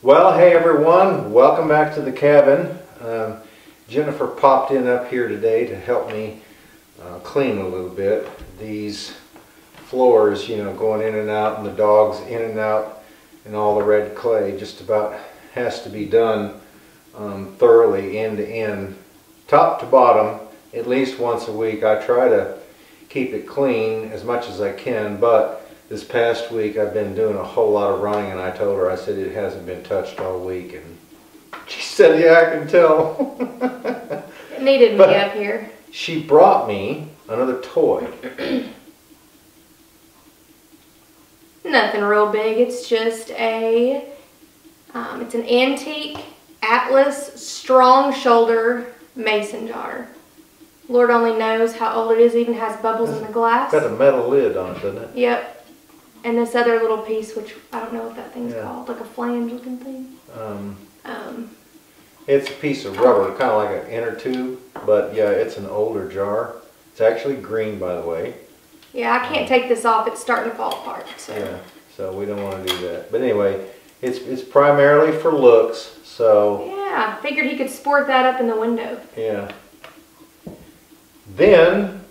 Well, hey everyone, welcome back to the cabin. Jennifer popped in up here today to help me clean a little bit. These floors, you know, going in and out, and the dogs in and out, and all the red clay just about has to be done thoroughly end to end, top to bottom, at least once a week. I try to keep it clean as much as I can, but this past week I've been doing a whole lot of running, and I told her, I said, it hasn't been touched all week, and she said, yeah, I can tell. It needed me up here. She brought me another toy. Nothing real big. It's just a, it's an antique Atlas strong shoulder mason jar. Lord only knows how old it is. It even has bubbles in the glass. Got a metal lid on it, doesn't it? Yep. And this other little piece, which I don't know what that thing's called, like a flange looking thing. It's a piece of rubber, kind of like an inner tube, but yeah, it's an older jar. It's actually green, by the way. Yeah, I can't take this off. It's starting to fall apart. So. Yeah, so we don't want to do that. But anyway, it's primarily for looks, so... Yeah, I figured he could sport that up in the window. Yeah. Then,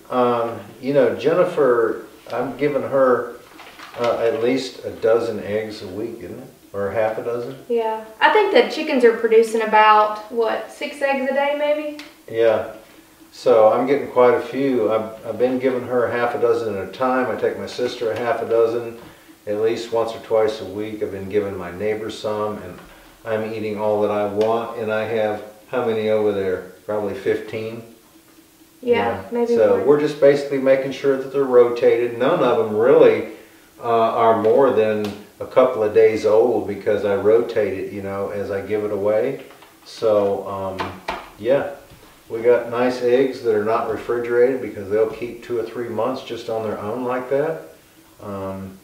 you know, Jennifer, I'm giving her at least a dozen eggs a week, isn't it? Or half a dozen? Yeah. I think the chickens are producing about, what, 6 eggs a day maybe? Yeah. So I'm getting quite a few. I've been giving her half a dozen at a time. I take my sister a half a dozen at least once or twice a week. I've been giving my neighbors some, and I'm eating all that I want. And I have, how many over there? Probably 15. Yeah, maybe so more. We're just basically making sure that they're rotated. None of them really are more than a couple of days old because I rotate it, you know, as I give it away. So, yeah, we got nice eggs that are not refrigerated because they'll keep 2 or 3 months just on their own like that,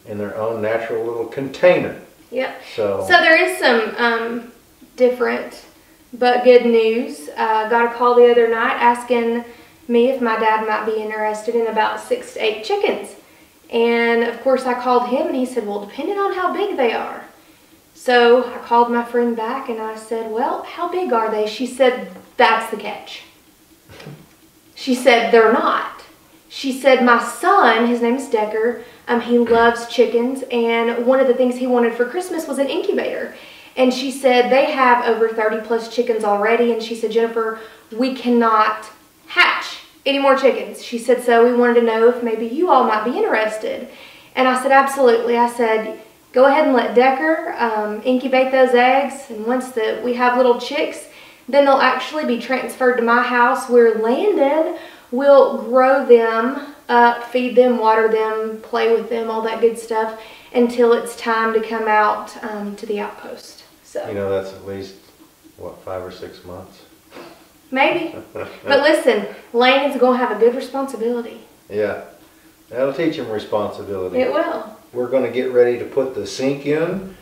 in their own natural little container. Yep. So there is some different but good news. Got a call the other night asking me if my dad might be interested in about 6 to 8 chickens. And of course I called him and he said, well, depending on how big they are. So I called my friend back and I said, well, how big are they? She said, that's the catch. She said, they're not. She said, my son, his name is Decker, he loves chickens, and one of the things he wanted for Christmas was an incubator. And she said, they have over 30 plus chickens already, and she said, Jennifer, we cannot hatch any more chickens. She said, so we wanted to know if maybe you all might be interested. And I said, absolutely. I said, go ahead and let Decker incubate those eggs, and once we have little chicks, then they'll actually be transferred to my house where Landon will grow them up, feed them, water them, play with them, all that good stuff, until it's time to come out to the outpost. So you know, that's at least, what, 5 or 6 months? Maybe. But listen, Landon's going to have a good responsibility. Yeah, that'll teach him responsibility. It will. We're going to get ready to put the sink in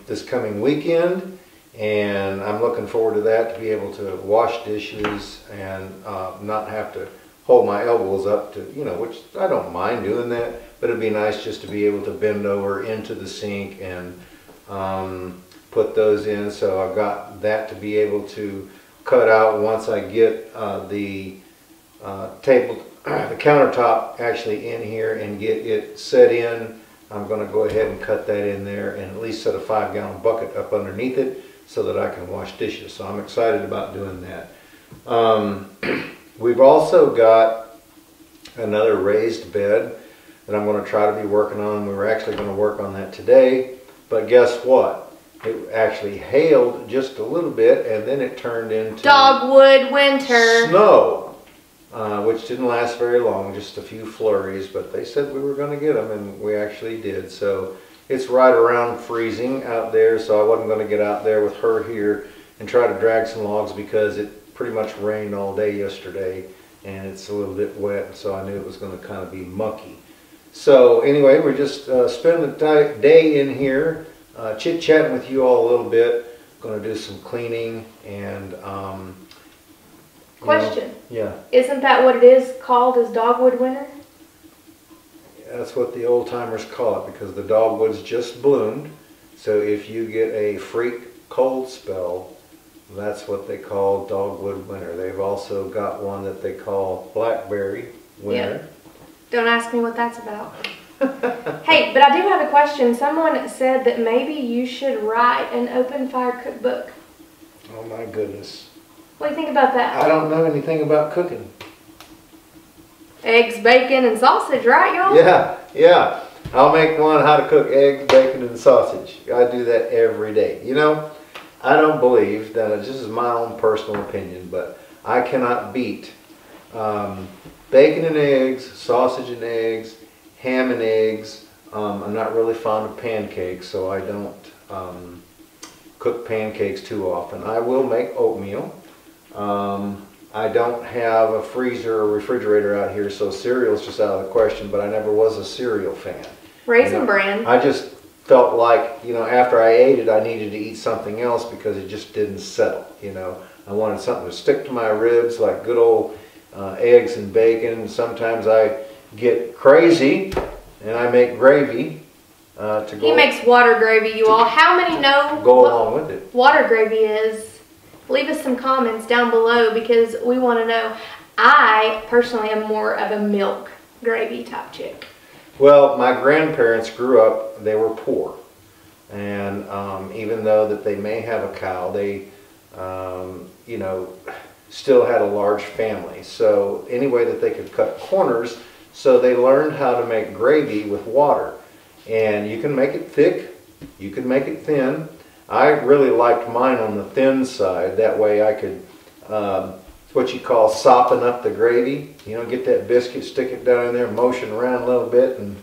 this coming weekend, and I'm looking forward to that, to be able to wash dishes and not have to hold my elbows up to, you know, which I don't mind doing that, but it'd be nice just to be able to bend over into the sink and put those in. So I've got that to be able to cut out once I get the countertop actually in here and get it set in. I'm going to go ahead and cut that in there and at least set a 5-gallon bucket up underneath it so that I can wash dishes. So I'm excited about doing that. We've also got another raised bed that I'm going to try to be working on. We were actually going to work on that today, but guess what? It actually hailed just a little bit, and then it turned into Dogwood winter snow, which didn't last very long, just a few flurries, but they said we were going to get them, and we actually did. So it's right around freezing out there, so I wasn't going to get out there with her here and try to drag some logs because it pretty much rained all day yesterday, and it's a little bit wet, so I knew it was going to kind of be mucky. So anyway, we're just spending the day in here, chit-chatting with you all a little bit. Going to do some cleaning and question. Yeah. Isn't that what it is called, as Dogwood winter? That's what the old timers call it, because the dogwoods just bloomed. So if you get a freak cold spell, that's what they call Dogwood winter. They've also got one that they call Blackberry winter. Yep. Don't ask me what that's about. Hey, but I do have a question. Someone said that maybe you should write an open fire cookbook. Oh my goodness. What do you think about that? I don't know anything about cooking. Eggs, bacon, and sausage, right, y'all? Yeah. I'll make one how to cook eggs, bacon, and sausage. I do that every day. You know, I don't believe that, this is my own personal opinion, but I cannot beat bacon and eggs, sausage and eggs, ham and eggs. I'm not really fond of pancakes, so I don't cook pancakes too often. I will make oatmeal. I don't have a freezer or refrigerator out here, so cereal's just out of the question, but I never was a cereal fan. Raisin Bran. I just felt like, you know, after I ate it, I needed to eat something else because it just didn't settle, you know. I wanted something to stick to my ribs, like good old eggs and bacon. Sometimes I get crazy and I make gravy to go. He makes water gravy, you all. How many know go along with it? Water gravy is? Leave us some comments down below because we want to know. I personally am more of a milk gravy type chick. Well, my grandparents grew up, they were poor. And even though that they may have a cow, they, you know, still had a large family. So any way that they could cut corners, so they learned how to make gravy with water. And you can make it thick, you can make it thin. I really liked mine on the thin side. That way I could, what you call sopping up the gravy. You know, get that biscuit, stick it down in there, motion around a little bit, and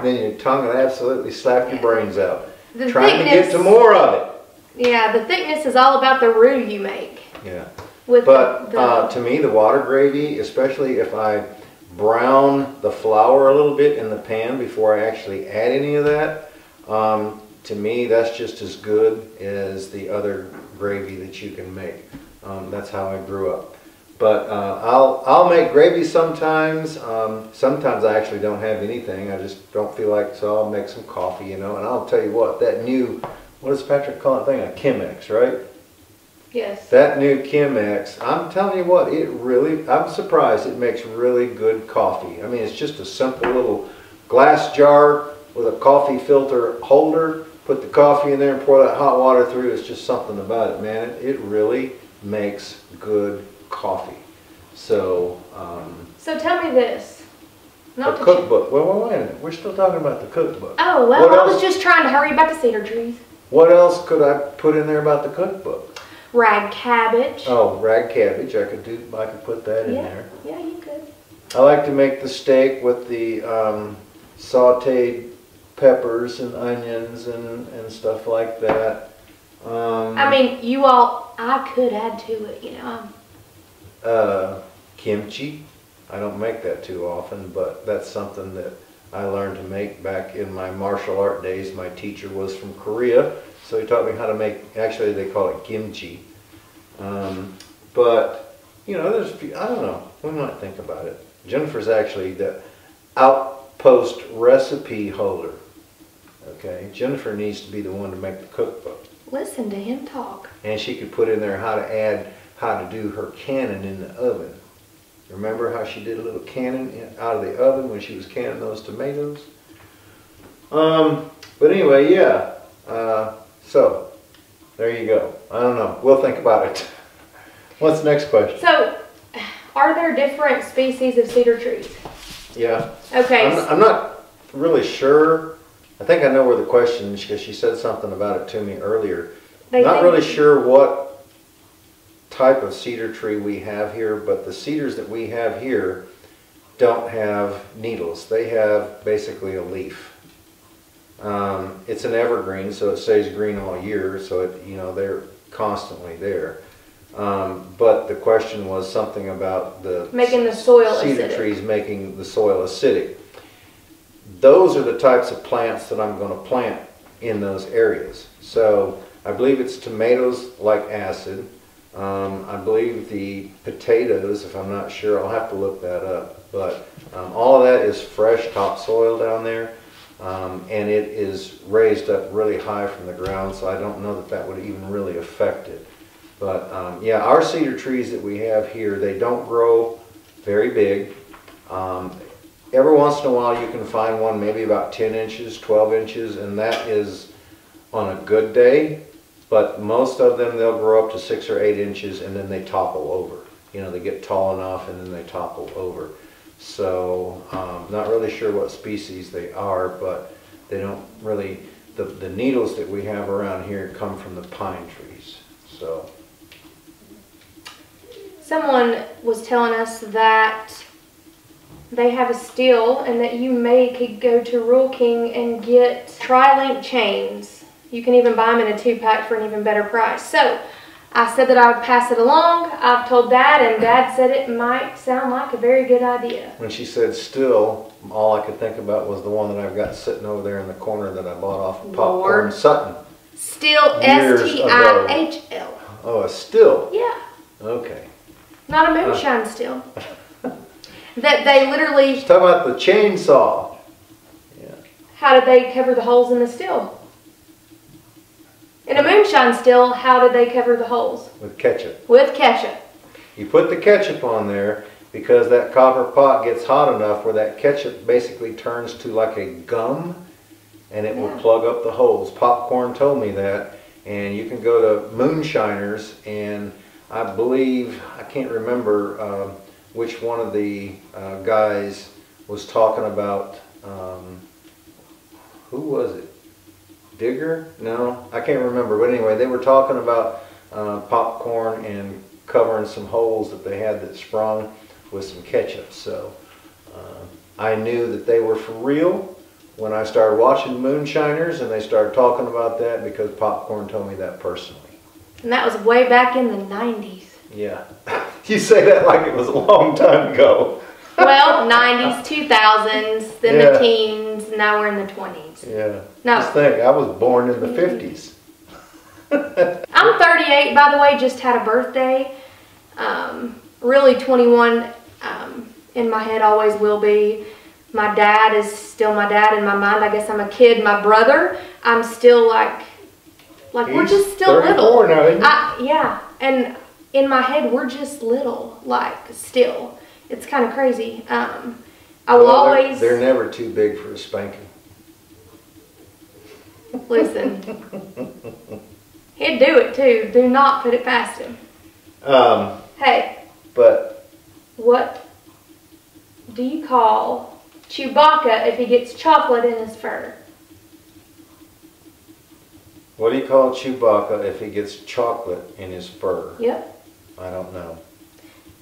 then your tongue will absolutely slap your brains out. Trying to get to more of it. Yeah, the thickness is all about the roux you make. Yeah. But to me, the water gravy, especially if I brown the flour a little bit in the pan before I actually add any of that, to me, that's just as good as the other gravy that you can make. That's how I grew up. But I'll make gravy sometimes. Sometimes I actually don't have anything. I just don't feel like, so I'll make some coffee, you know. And I'll tell you what, that new, what does Patrick call it thing? A Chemex, right? Yes. That new Chemex, I'm telling you what, it really, I'm surprised it makes really good coffee. I mean, it's just a simple little glass jar with a coffee filter holder. Put the coffee in there and pour that hot water through. It's just something about it, man. It really makes good coffee. So, so tell me this. the cookbook. Well, wait a minute. We're still talking about the cookbook. Oh, well, I was just trying to hurry back to Cedar Trees. What else could I put in there about the cookbook? Rag cabbage. Oh, rag cabbage. I could put that in there. Yeah, you could. I like to make the steak with the sauteed peppers and onions and stuff like that. I mean, you all, I could add to it, you know. Kimchi. I don't make that too often, but that's something that I learned to make back in my martial art days. My teacher was from Korea, so he taught me how to make, actually they call it kimchi. But, you know, I don't know, we might think about it. Jennifer's actually the Outpost recipe holder. Okay, Jennifer needs to be the one to make the cookbook. Listen to him talk. And she could put in there how to do her cannon in the oven. Remember how she did a little cannon out of the oven when she was canning those tomatoes? But anyway, yeah. So, there you go. I don't know. We'll think about it. What's the next question? So, are there different species of cedar trees? Yeah. Okay. I'm not really sure. I think I know where the question is because she said something about it to me earlier. Not really sure what type of cedar tree we have here, but the cedars that we have here don't have needles. They have basically a leaf. It's an evergreen, so it stays green all year, so it, you know, they're constantly there. But the question was something about the making the soil cedar acidic. Trees making the soil acidic. Those are the types of plants that I'm going to plant in those areas. So I believe it's tomatoes like acid. I believe the potatoes, if I'm not sure, I'll have to look that up. But all of that is fresh topsoil down there. and it is raised up really high from the ground, so I don't know that that would even really affect it. But yeah, our cedar trees that we have here, they don't grow very big. Every once in a while you can find one maybe about 10 inches, 12 inches, and that is on a good day. But most of them, they'll grow up to 6 or 8 inches and then they topple over. You know, they get tall enough and then they topple over. So, not really sure what species they are, but they don't really, the needles that we have around here come from the pine trees. So. Someone was telling us that they have a still and that you could go to Rural King and get tri-link chains. You can even buy them in a 2-pack for an even better price. So I said that I would pass it along. I've told Dad, and Dad said it might sound like a very good idea. When she said still, all I could think about was the one that I've got sitting over there in the corner that I bought off of Popcorn Sutton. Still, S-T-I-H-L. Oh, a still? Yeah. Okay. Not a moonshine still. That they literally... Let's talk about the chainsaw. Yeah. How did they cover the holes in the still? In a moonshine still, how did they cover the holes? With ketchup. With ketchup. You put the ketchup on there because that copper pot gets hot enough where that ketchup basically turns to like a gum and it will plug up the holes. Popcorn told me that, and you can go to Moonshiners, and I believe, I can't remember which one of the guys was talking about, who was it? Digger? No, I can't remember. But anyway, they were talking about popcorn and covering some holes that they had that sprung with some ketchup. So I knew that they were for real when I started watching Moonshiners, and they started talking about that because Popcorn told me that personally. And that was way back in the 90s. Yeah. You say that like it was a long time ago. Well, 90s, 2000s, then the teens, now we're in the 20s. Yeah. No. Just think, I was born in the 50s. I'm 38, by the way, just had a birthday. Really 21 in my head, always will be. My dad is still my dad in my mind. I guess I'm a kid. My brother, I'm still like we're just still little. Now, isn't he? Yeah, and in my head, we're just little, like still. It's kind of crazy. I will always... They're never too big for a spanking. Listen. He'd do it too. Do not put it past him. Hey. But... What do you call Chewbacca if he gets chocolate in his fur? What do you call Chewbacca if he gets chocolate in his fur? Yep. I don't know.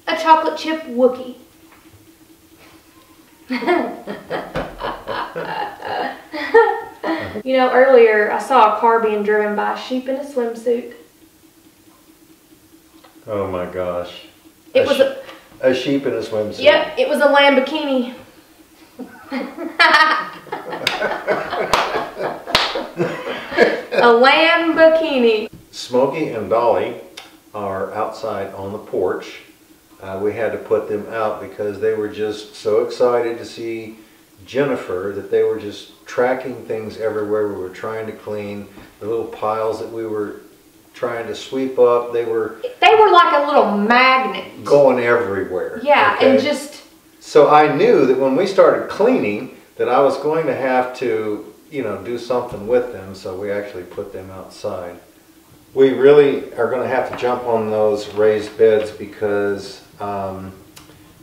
A chocolate chip Wookiee. You know, earlier I saw a car being driven by a sheep in a swimsuit. Oh my gosh. It was a sheep in a swimsuit. Yep, it was a Lamborghini. A Lamborghini. Smokey and Dolly are outside on the porch. We had to put them out because they were just so excited to see Jennifer that they were just tracking things everywhere. We were trying to clean the little piles that we were trying to sweep up. They were like a little magnet. Going everywhere. Yeah, okay? And just... So I knew that when we started cleaning that I was going to have to, you know, do something with them, so we actually put them outside. We really are going to have to jump on those raised beds because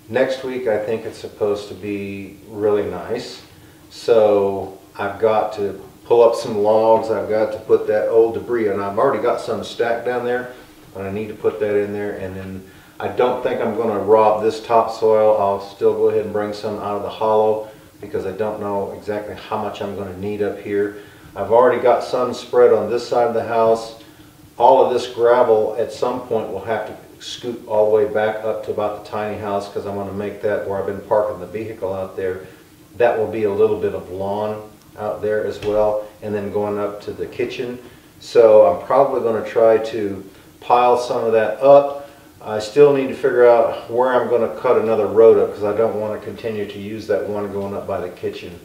next week I think it's supposed to be really nice. So I've got to pull up some logs, I've got to put that old debris, and I've already got some stacked down there, but I need to put that in there. And then I don't think I'm going to rob this topsoil. I'll still go ahead and bring some out of the hollow because I don't know exactly how much I'm going to need up here. I've already got some spread on this side of the house. All of this gravel at some point will have to scoot all the way back up to about the tiny house because I want to make that where I've been parking the vehicle out there. That will be a little bit of lawn out there as well, and then going up to the kitchen. So I'm probably going to try to pile some of that up. I still need to figure out where I'm going to cut another road up because I don't want to continue to use that one going up by the kitchen.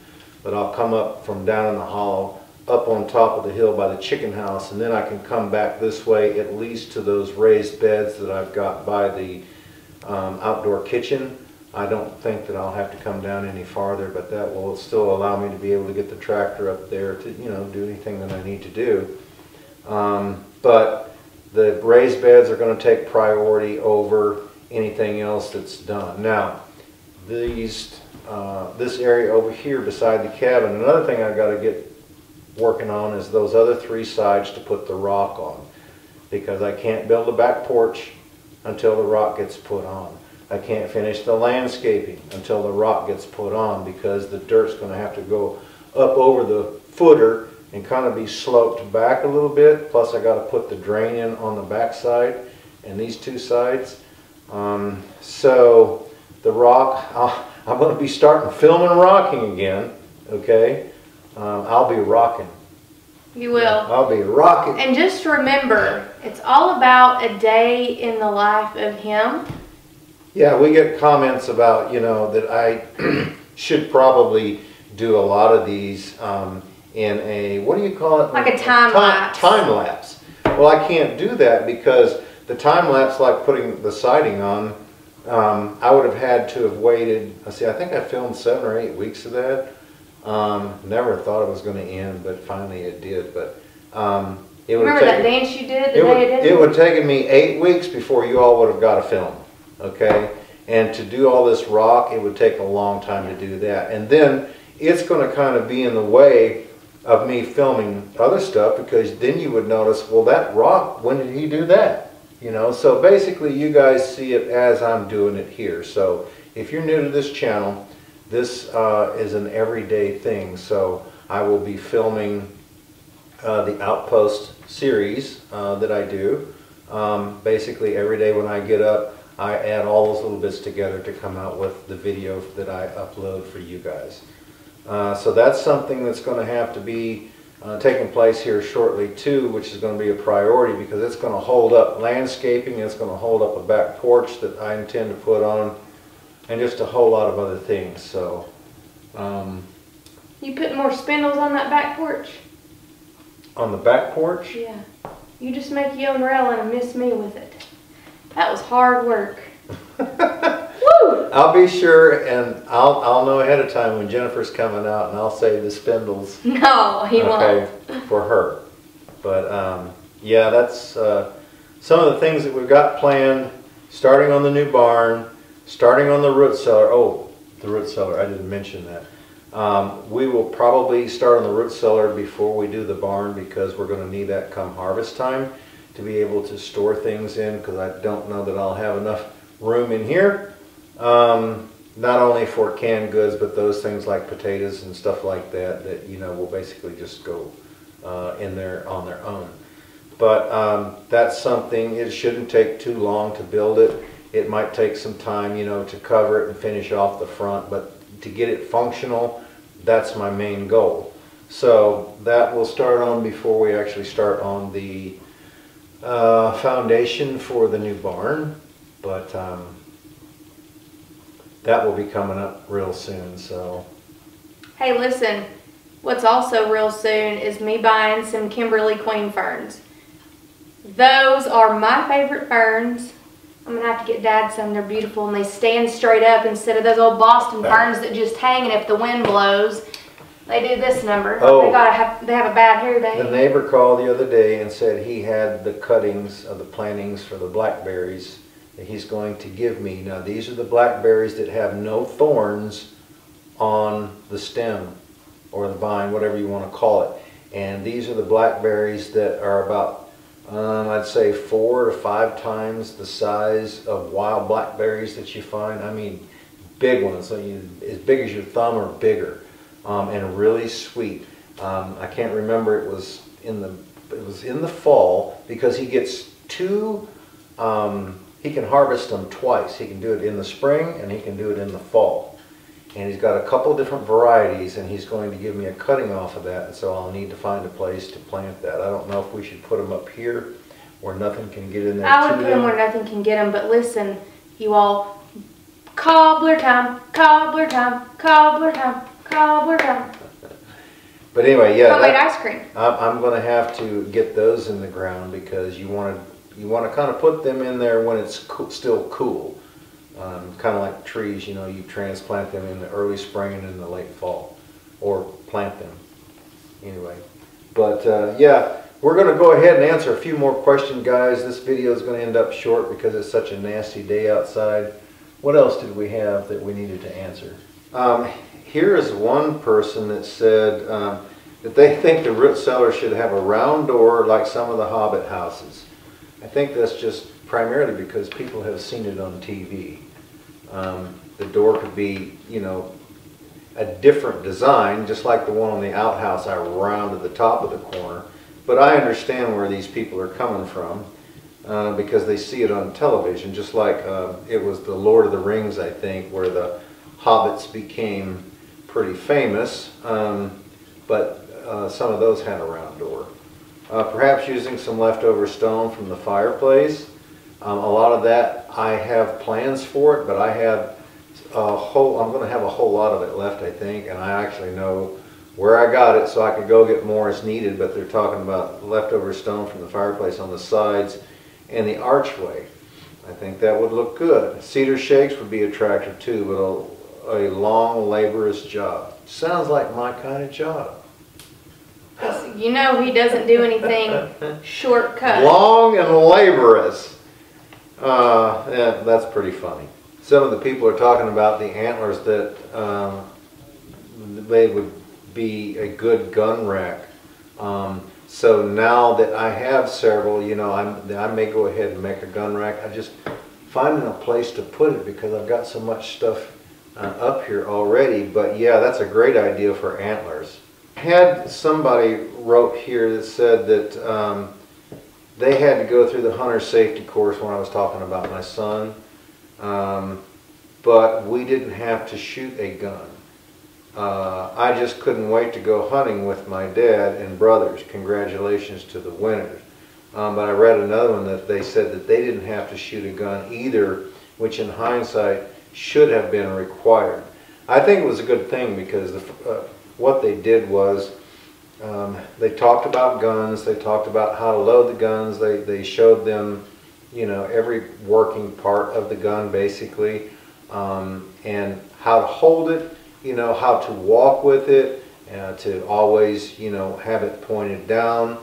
but I'll come up from down in the hollow, up on top of the hill by the chicken house, and then I can come back this way at least to those raised beds that I've got by the outdoor kitchen. I don't think that I'll have to come down any farther, but that will still allow me to be able to get the tractor up there to, you know, do anything that I need to do. But the raised beds are going to take priority over anything else that's done. Now, this area over here beside the cabin, another thing I've got to get working on is those other 3 sides to put the rock on, because I can't build a back porch until the rock gets put on. I can't finish the landscaping until the rock gets put on, because the dirt's going to have to go up over the footer and kind of be sloped back a little bit. Plus I got to put the drain in on the back side and these 2 sides. So the rock, I'm going to be starting filming rocking again, okay? I'll be rocking. You will. I'll be rocking. And just remember, it's all about a day in the life of him. Yeah, we get comments about, you know, that I should probably do a lot of these in a, what do you call it? Like a time lapse. Time lapse. Well, I can't do that because the time lapse, like putting the siding on, I would have had to have waited. I think I filmed 7 or 8 weeks of that. Never thought it was going to end, but finally it did. But it would remember that dance you did the day it did? It would have taken me 8 weeks before you all would have got a film. Okay, and to do all this rock, it would take a long time to do that, and then it's going to kind of be in the way of me filming other stuff, because then you would notice, well, that rock, when did he do that? You know, so basically you guys see it as I'm doing it here. So if you're new to this channel, this is an everyday thing. So I will be filming the Outpost series that I do. Basically every day when I get up, I add all those little bits together to come out with the video that I upload for you guys. So that's something that's going to have to be taking place here shortly too, which is going to be a priority, because it's going to hold up landscaping, it's going to hold up a back porch that I intend to put on, and just a whole lot of other things. So you put more spindles on that back porch? On the back porch? Yeah. You just make your own railing and miss me with it. That was hard work. Woo! I'll be sure, and I'll know ahead of time when Jennifer's coming out, and I'll save the spindles. No, he won't. For her. But yeah, that's some of the things that we've got planned. Starting on the new barn, starting on the root cellar. Oh, the root cellar, I didn't mention that. We will probably start on the root cellar before we do the barn, because we're going to need that come harvest time to be able to store things in, because I don't know that I'll have enough room in here. Not only for canned goods, but those things like potatoes and stuff like that, that, you know, will basically just go in there on their own. But that's something, it shouldn't take too long to build it. It might take some time, you know, to cover it and finish off the front, but to get it functional, that's my main goal. So that will start on before we actually start on the foundation for the new barn, but that will be coming up real soon. So hey, listen, what's also real soon is me buying some Kimberly Queen ferns. Those are my favorite ferns. I'm gonna have to get Dad some. They're beautiful and they stand straight up instead of those old Boston ferns that just hang, and if the wind blows, they do this number. Oh, they have a bad hair day. The neighbor called the other day and said he had the cuttings of the plantings for the blackberries that he's going to give me. Now these are the blackberries that have no thorns on the stem or the vine, whatever you want to call it. And these are the blackberries that are about, I'd say 4 to 5 times the size of wild blackberries that you find. I mean, big ones, so as big as your thumb or bigger. And really sweet. I can't remember, it was in the fall, because he gets 2. He can harvest them twice. He can do it in the spring and he can do it in the fall. And he's got a couple different varieties, and he's going to give me a cutting off of that. And so I'll need to find a place to plant that. I don't know if we should put them up here where nothing can get in there. I would put them where nothing can get them. But listen, you all, cobbler time, cobbler time, cobbler time. Cobbler time. But anyway, yeah. Homemade ice cream. I'm going to have to get those in the ground because you want to kind of put them in there when it's still cool. Kind of like trees, you know, you transplant them in the early spring and in the late fall, or plant them. Anyway, but yeah, we're going to go ahead and answer a few more questions, guys. This video is going to end up short because it's such a nasty day outside. What else did we have that we needed to answer? Here is one person that said that they think the root cellar should have a round door like some of the Hobbit houses. I think that's just primarily because people have seen it on TV. The door could be, you know, a different design, just like the one on the outhouse I round to the top of the corner. But I understand where these people are coming from because they see it on television, just like it was the Lord of the Rings, I think, where the hobbits became pretty famous, but some of those had a round door. Perhaps using some leftover stone from the fireplace. A lot of that, I have plans for it, but I have I'm going to have a whole lot of it left, I think, and I actually know where I got it, so I could go get more as needed, but they're talking about leftover stone from the fireplace on the sides and the archway. I think that would look good. Cedar shakes would be attractive too, but a long, laborious job. Sounds like my kind of job. You know he doesn't do anything shortcut. Long and laborious. Yeah, that's pretty funny. Some of the people are talking about the antlers that they would be a good gun rack. So now that I have several, you know, I may go ahead and make a gun rack. I just finding a place to put it because I've got so much stuff up here already. But yeah, that's a great idea for antlers. Had somebody wrote here that said that they had to go through the hunter safety course when I was talking about my son, but we didn't have to shoot a gun. I just couldn't wait to go hunting with my dad and brothers. Congratulations to the winners. But I read another one that they said that they didn't have to shoot a gun either, which in hindsight should have been required. I think it was a good thing because what they did was they talked about guns, they talked about how to load the guns, they showed them, you know, every working part of the gun basically, and how to hold it, you know, how to walk with it, to always, you know, have it pointed down,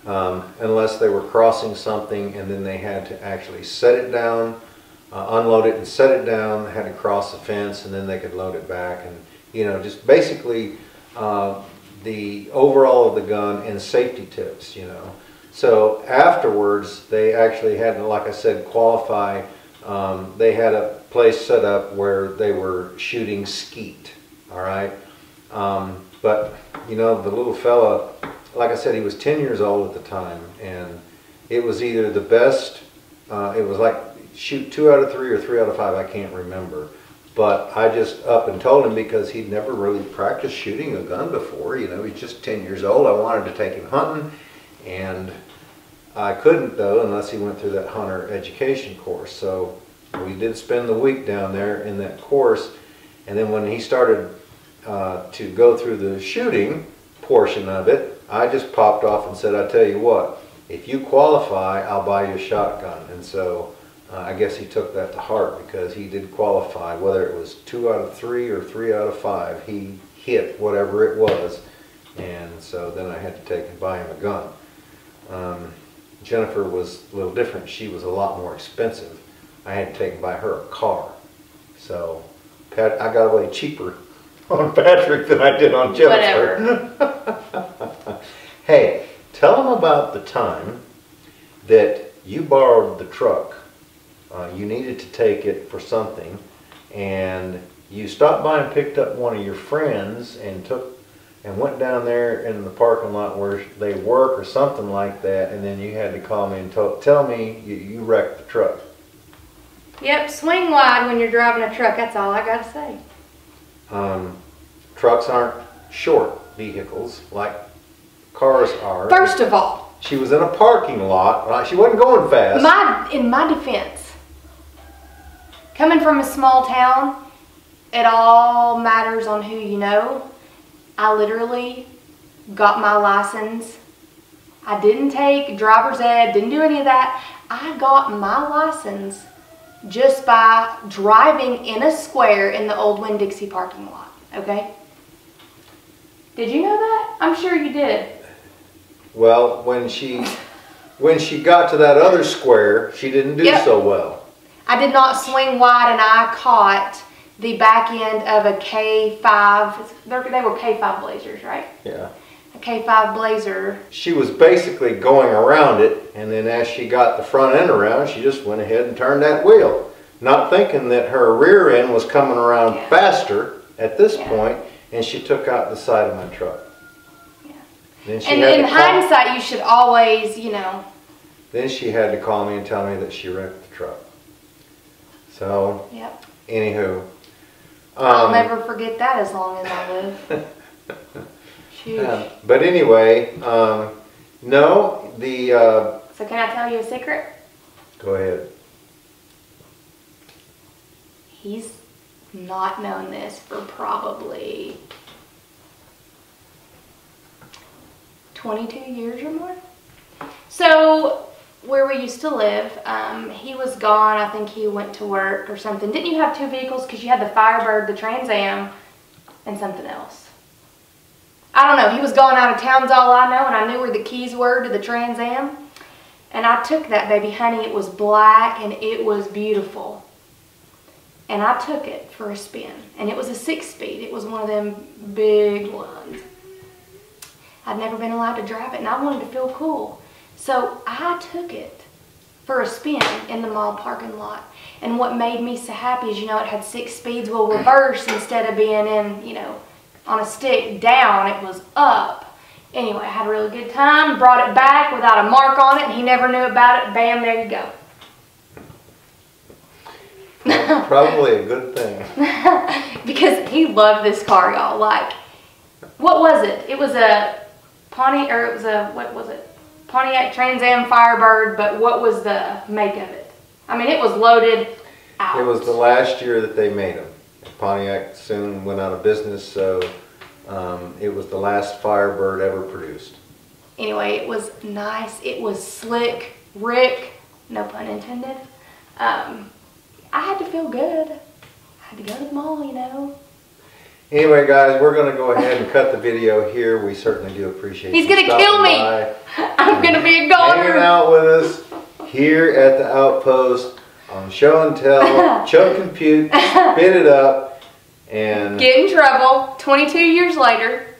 unless they were crossing something and then they had to actually set it down, unload it and set it down, they had to cross the fence and then they could load it back, and you know, just basically the overall of the gun and safety tips, you know. So afterwards, they actually had to, like I said, qualify. They had a place set up where they were shooting skeet, all right? But, you know, the little fella, like I said, he was 10 years old at the time, and it was either the best, it was like shoot 2 out of 3 or 3 out of 5, I can't remember. But I just up and told him because he'd never really practiced shooting a gun before. You know, he's just 10 years old. I wanted to take him hunting, and I couldn't though unless he went through that hunter education course. So we did spend the week down there in that course, and then when he started to go through the shooting portion of it, I just popped off and said, I tell you what, if you qualify, I'll buy you a shotgun. And so I guess he took that to heart because he did qualify, whether it was 2 out of 3 or 3 out of 5. He hit whatever it was, and so then I had to take and buy him a gun. Jennifer was a little different. She was a lot more expensive. I had to take and buy her a car. So I got away cheaper on Patrick than I did on Jennifer. Whatever. Hey, tell them about the time that you borrowed the truck. You needed to take it for something, and you stopped by and picked up one of your friends and went down there in the parking lot where they work or something like that, and then you had to call me and tell me you wrecked the truck. Yep, swing wide when you're driving a truck, that's all I gotta say. Trucks aren't short vehicles like cars are. First of all, she was in a parking lot, right? She wasn't going fast. In my defense, coming from a small town, it all matters on who you know. I literally got my license. I didn't take driver's ed, didn't do any of that. I got my license just by driving in a square in the old Winn-Dixie parking lot, okay? Did you know that? I'm sure you did. Well, when she got to that other square, she didn't do so well. I did not swing wide, and I caught the back end of a K5. They were K5 Blazers, right? Yeah. A K5 Blazer. She was basically going around it, and then as she got the front end around, she just went ahead and turned that wheel, not thinking that her rear end was coming around faster at this point, and she took out the side of my truck. Yeah. Then she and in hindsight, you should always, you know. Then she had to call me and tell me that she wrecked the truck. So, anywho. I'll never forget that as long as I live. But anyway, no, the... So can I tell you a secret? Go ahead. He's not known this for probably 22 years or more. So where we used to live, he was gone. I think he went to work or something. Didn't you have two vehicles? Because you had the Firebird, the Trans Am, and something else. I don't know. He was gone out of town's all I know, and I knew where the keys were to the Trans Am. And I took that baby, honey. It was black, and it was beautiful. And I took it for a spin. And it was a 6-speed. It was one of them big ones. I'd never been allowed to drive it, and I wanted to feel cool. So I took it for a spin in the mall parking lot. And what made me so happy is, you know, it had 6 speeds. Well, reverse, instead of being in, you know, on a stick down, it was up. Anyway, I had a really good time, brought it back without a mark on it, and he never knew about it. Bam, there you go. Well, probably a good thing. Because he loved this car, y'all. Like, what was it? It was a what was it? Pontiac Trans Am Firebird, but what was the make of it? I mean, it was loaded out. It was the last year that they made them. Pontiac soon went out of business, so it was the last Firebird ever produced. Anyway, it was nice. It was slick. Rick, no pun intended. I had to feel good. I had to go to the mall, you know. Anyway, guys, we're going to go ahead and cut the video here. We certainly do appreciate He's going to kill me. I'm going to be a goner. Hanging out with us here at the Outpost on Show and Tell, Choke and Puke, Spit It Up, and get in trouble 22 years later.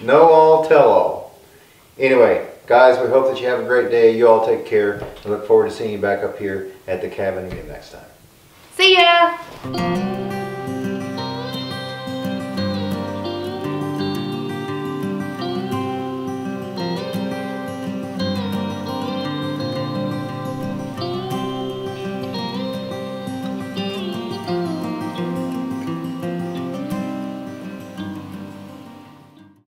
Know all, tell all. Anyway, guys, we hope that you have a great day. You all take care. I look forward to seeing you back up here at the cabin again next time. See ya.